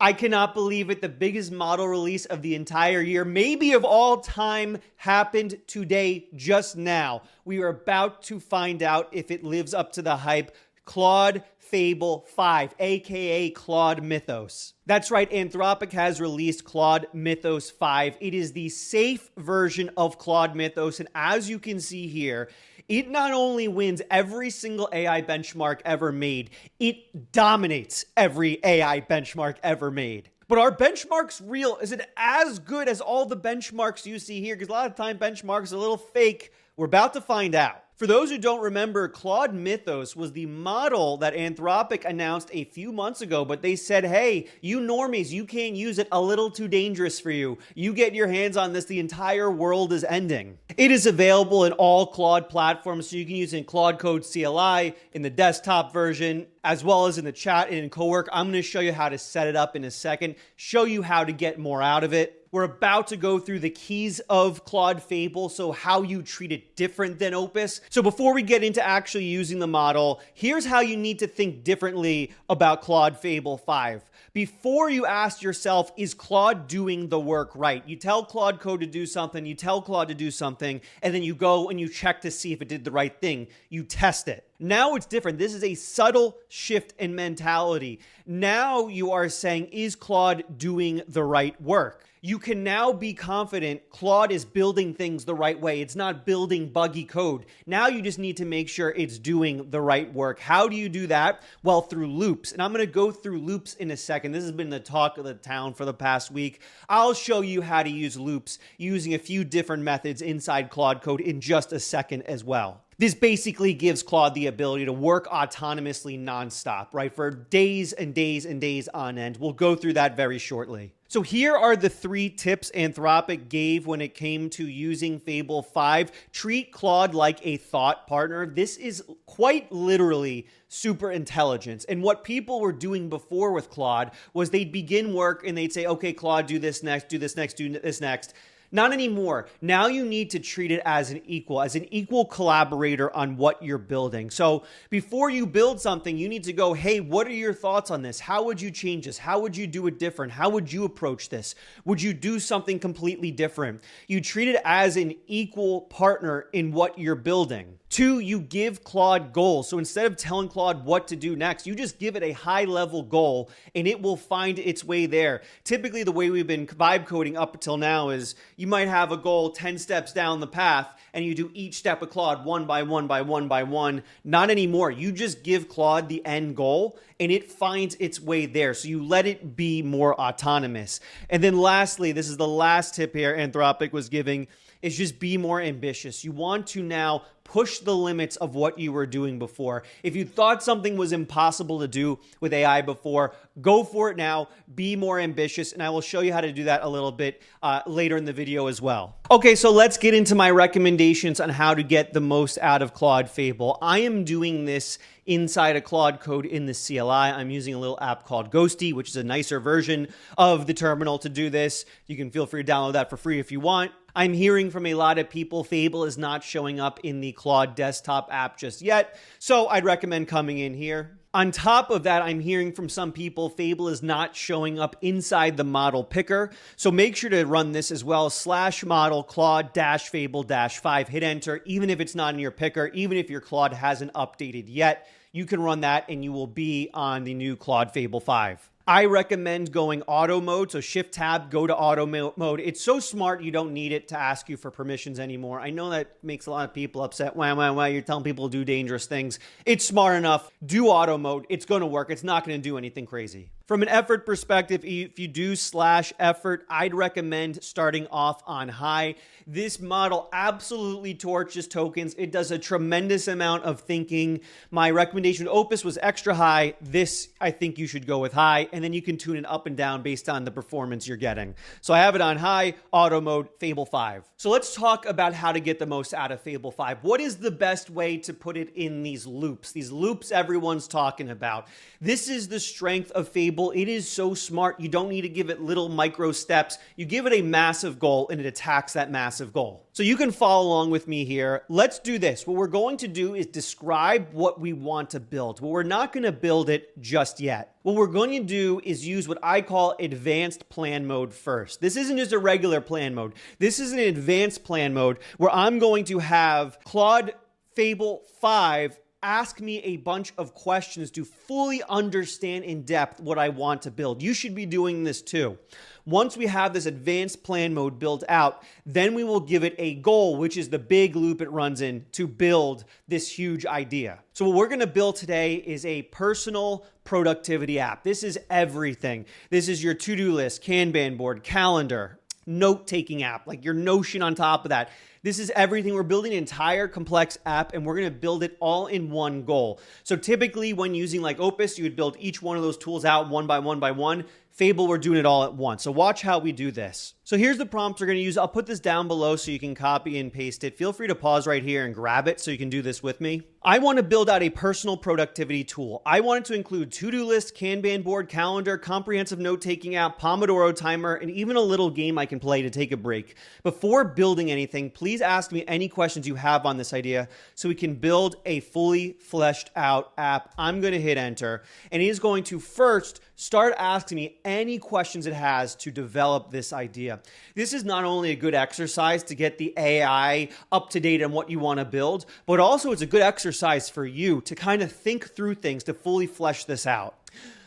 I cannot believe it. The biggest model release of the entire year, maybe of all time, happened today, just now. We are about to find out if it lives up to the hype. Claude Fable 5, aka Claude Mythos. That's right, Anthropic has released Claude Mythos 5. It is the safe version of Claude Mythos, and as you can see here, it not only wins every single AI benchmark ever made, it dominates every AI benchmark ever made. But are benchmarks real? Is it as good as all the benchmarks you see here? Because a lot of time benchmarks are a little fake. We're about to find out. For those who don't remember, Claude Mythos was the model that Anthropic announced a few months ago, but they said, hey, you normies, you can't use it, a little too dangerous for you. You get your hands on this, the entire world is ending. It is available in all Claude platforms, so you can use it in Claude Code CLI, in the desktop version, as well as in the chat and in Cowork. I'm going to show you how to set it up in a second, show you how to get more out of it. We're about to go through the keys of Claude Fable, so how you treat it different than Opus. So before we get into actually using the model, here's how you need to think differently about Claude Fable 5. Before you ask yourself, is Claude doing the work right? You tell Claude Code to do something, you tell Claude to do something, and then you go and you check to see if it did the right thing. You test it. Now it's different. This is a subtle shift in mentality. Now you are saying, is Claude doing the right work? You can now be confident Claude is building things the right way. It's not building buggy code. Now you just need to make sure it's doing the right work. How do you do that? Well, through loops. And I'm going to go through loops in a second. This has been the talk of the town for the past week. I'll show you how to use loops using a few different methods inside Claude Code in just a second as well. This basically gives Claude the ability to work autonomously nonstop, right? For days and days and days on end. We'll go through that very shortly. So here are the 3 tips Anthropic gave when it came to using Fable 5. Treat Claude like a thought partner. This is quite literally super intelligence. And what people were doing before with Claude was they'd begin work and they'd say, okay, Claude, do this next, do this next, do this next. Not anymore. Now you need to treat it as an equal collaborator on what you're building. So before you build something, you need to go, hey, what are your thoughts on this? How would you change this? How would you do it different? How would you approach this? Would you do something completely different? You treat it as an equal partner in what you're building. 2, you give Claude goals. So instead of telling Claude what to do next, you just give it a high-level goal and it will find its way there. Typically, the way we've been vibe coding up until now is you might have a goal 10 steps down the path and you do each step of Claude one by one by one by one. Not anymore. You just give Claude the end goal and it finds its way there. So you let it be more autonomous. And then lastly, this is the last tip here Anthropic was giving, is just be more ambitious. You want to now push the limits of what you were doing before. If you thought something was impossible to do with AI before, go for it now. Be more ambitious, and I will show you how to do that a little bit later in the video as well. Okay, so let's get into my recommendations on how to get the most out of Claude Fable. I am doing this inside of Claude Code in the CLI. I'm using a little app called Ghosty, which is a nicer version of the terminal to do this. You can feel free to download that for free if you want. I'm hearing from a lot of people Fable is not showing up in the Claude desktop app just yet, so I'd recommend coming in here. On top of that, I'm hearing from some people Fable is not showing up inside the model picker, so make sure to run this as well, /model Claude-Fable-5. Hit enter, even if it's not in your picker, even if your Claude hasn't updated yet, you can run that and you will be on the new Claude Fable 5. I recommend going auto mode, so shift tab, go to auto mode. It's so smart you don't need it to ask you for permissions anymore. I know that makes a lot of people upset. Why, you're telling people to do dangerous things. It's smart enough. Do auto mode. It's going to work. It's not going to do anything crazy. From an effort perspective, if you do /effort, I'd recommend starting off on high. This model absolutely torches tokens. It does a tremendous amount of thinking. My recommendation with Opus was extra high. This, I think you should go with high, and then you can tune it up and down based on the performance you're getting. So I have it on high, auto mode, Fable 5. So let's talk about how to get the most out of Fable 5. What is the best way to put it in these loops? These loops everyone's talking about. This is the strength of Fable. It is so smart. You don't need to give it little micro steps. You give it a massive goal and it attacks that massive goal. So you can follow along with me here. Let's do this. What we're going to do is describe what we want to build, but we're not going to build it just yet. What we're going to do is use what I call advanced plan mode first. This isn't just a regular plan mode. This is an advanced plan mode where I'm going to have Claude Fable 5 ask me a bunch of questions to fully understand in depth what I want to build. You should be doing this too. Once we have this advanced plan mode built out, then we will give it a goal, which is the big loop it runs in to build this huge idea. So what we're going to build today is a personal productivity app. This is everything. This is your to-do list, Kanban board, calendar, note-taking app, like your Notion on top of that. This is everything. We're building an entire complex app, and we're going to build it all in one goal. So typically when using like Opus, you would build each one of those tools out one by one by one. Fable, we're doing it all at once. So watch how we do this. So here's the prompts we're going to use. I'll put this down below so you can copy and paste it. Feel free to pause right here and grab it so you can do this with me. I want to build out a personal productivity tool. I want it to include to-do list, Kanban board, calendar, comprehensive note-taking app, Pomodoro timer, and even a little game I can play to take a break. Before building anything, please ask me any questions you have on this idea so we can build a fully fleshed out app. I'm going to hit enter, and it is going to first start asking me any questions it has to develop this idea. This is not only a good exercise to get the AI up to date on what you want to build, but also it's a good exercise for you to kind of think through things to fully flesh this out.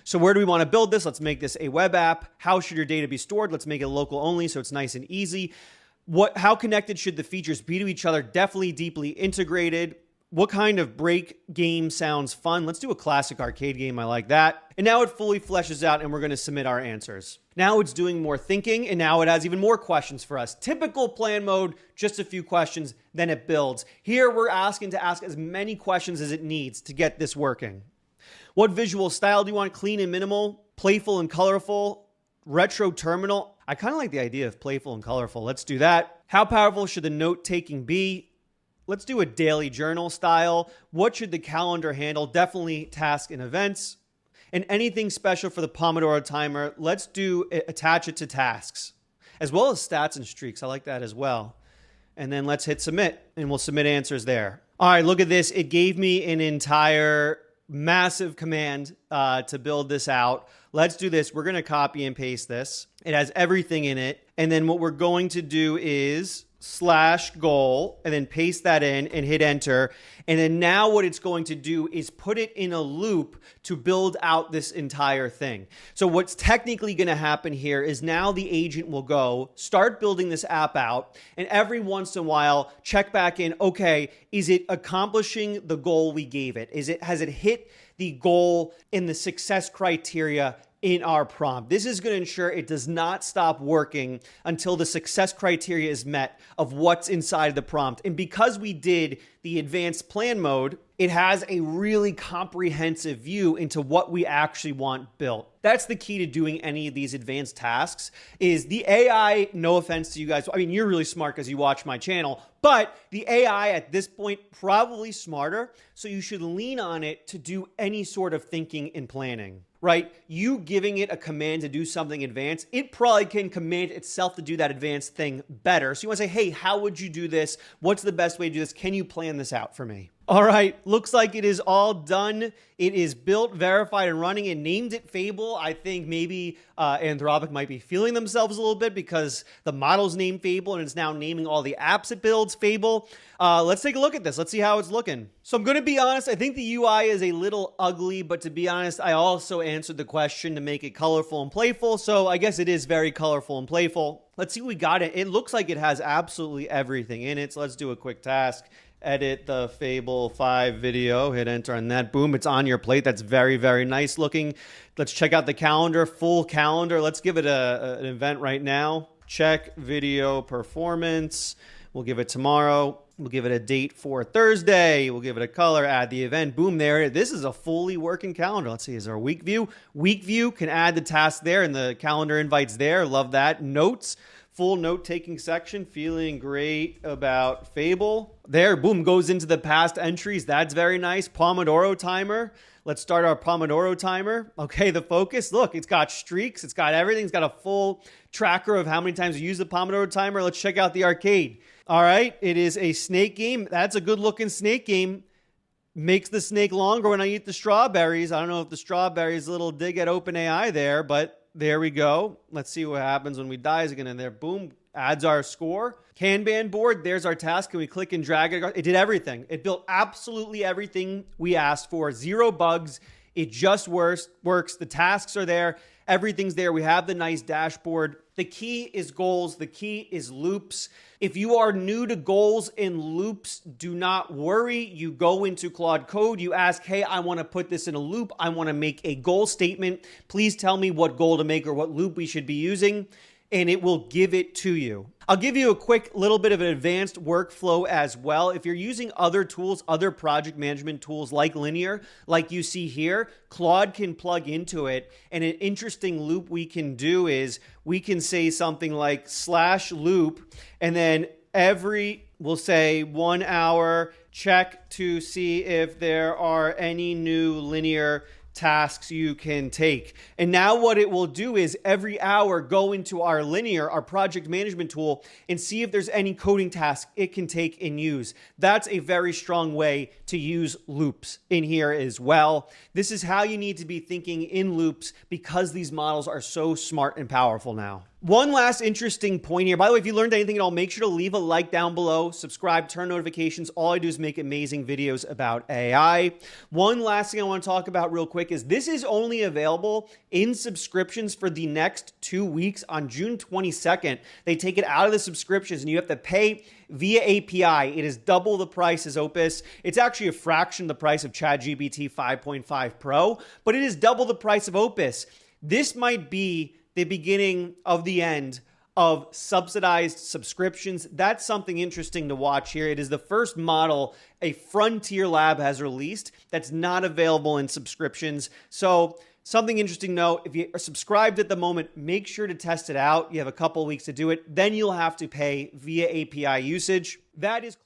So where do we want to build this? Let's make this a web app. How should your data be stored? Let's make it local only so it's nice and easy. How connected should the features be to each other? Definitely deeply integrated. What kind of break game sounds fun? Let's do a classic arcade game. I like that. And now it fully fleshes out and we're going to submit our answers. Now it's doing more thinking and now it has even more questions for us. Typical plan mode, just a few questions, then it builds. Here we're asking to ask as many questions as it needs to get this working. What visual style do you want? Clean and minimal, playful and colorful, retro terminal. I kind of like the idea of playful and colorful. Let's do that. How powerful should the note taking be? Let's do a daily journal style. What should the calendar handle? Definitely tasks and events. And anything special for the Pomodoro timer, let's attach it to tasks, as well as stats and streaks. I like that as well. And then let's hit submit, and we'll submit answers there. All right, look at this. It gave me an entire massive command to build this out. Let's do this. We're going to copy and paste this. It has everything in it. And then what we're going to do is /goal and then paste that in and hit enter. And then now what it's going to do is put it in a loop to build out this entire thing. So what's technically going to happen here is now the agent will go start building this app out and every once in a while check back in, okay, is it accomplishing the goal we gave it? Has it hit the goal in the success criteria in our prompt? This is going to ensure it does not stop working until the success criteria is met of what's inside the prompt. And because we did the advanced plan mode, it has a really comprehensive view into what we actually want built. That's the key to doing any of these advanced tasks is the AI, no offense to you guys. I mean, you're really smart because you watch my channel, but the AI at this point, probably smarter. So you should lean on it to do any sort of thinking and planning. Right? You giving it a command to do something advanced, it probably can command itself to do that advanced thing better. So you want to say, hey, how would you do this? What's the best way to do this? Can you plan this out for me? All right, looks like it is all done. It is built, verified, and running, and named it Fable. I think maybe Anthropic might be feeling themselves a little bit because the model's named Fable, and it's now naming all the apps it builds Fable. Let's take a look at this. Let's see how it's looking. So I'm going to be honest. I think the UI is a little ugly, but to be honest, I also answered the question to make it colorful and playful. So I guess it is very colorful and playful. Let's see what we got. It looks like it has absolutely everything in it. So let's do a quick task. Edit the Fable 5 video, hit enter on that. Boom, it's on your plate. That's very, very nice looking. Let's check out the calendar, full calendar. Let's give it an event right now. Check video performance. We'll give it tomorrow. We'll give it a date for Thursday. We'll give it a color, add the event. Boom, there. This is a fully working calendar. Let's see, is there a week view? Week view can add the task there and the calendar invites there. Love that. Notes. full note-taking section, feeling great about Fable. There, boom, goes into the past entries. That's very nice. Pomodoro timer. Let's start our Pomodoro timer. Okay, the focus. Look, it's got streaks. It's got everything. It's got a full tracker of how many times you use the Pomodoro timer. Let's check out the arcade. All right, it is a snake game. That's a good-looking snake game. Makes the snake longer when I eat the strawberries. I don't know if the strawberries, a little dig at OpenAI there, but there we go. Let's see what happens when we die. Is it going to there? Boom. Adds our score. Kanban board. There's our task. Can we click and drag it? It did everything. It built absolutely everything we asked for. 0 bugs. It just works. The tasks are there. Everything's there. We have the nice dashboard. The key is goals. The key is loops. If you are new to goals and loops, do not worry. You go into Claude Code. You ask, hey, I want to put this in a loop. I want to make a goal statement. Please tell me what goal to make or what loop we should be using, and it will give it to you. I'll give you a quick little bit of an advanced workflow as well. If you're using other tools, other project management tools like Linear, like you see here, Claude can plug into it. And an interesting loop we can do is we can say something like /loop, and then we'll say 1 hour, check to see if there are any new linear tasks you can take. And now what it will do is every hour go into our Linear, our project management tool, and see if there's any coding task it can take and use. That's a very strong way to use loops in here as well. This is how you need to be thinking in loops because these models are so smart and powerful now. One last interesting point here. By the way, if you learned anything at all, make sure to leave a like down below, subscribe, turn notifications. All I do is make amazing videos about AI. One last thing I want to talk about real quick is this is only available in subscriptions for the next 2 weeks. On June 22nd, they take it out of the subscriptions and you have to pay via API. It is double the price as Opus. It's actually a fraction of the price of ChatGPT 5.5 Pro, but it is double the price of Opus. This might be the beginning of the end of subsidized subscriptions. That's something interesting to watch here. It is the first model a frontier lab has released that's not available in subscriptions. So something interesting to know, if you are subscribed at the moment, make sure to test it out. You have a couple weeks to do it. Then you'll have to pay via API usage. That is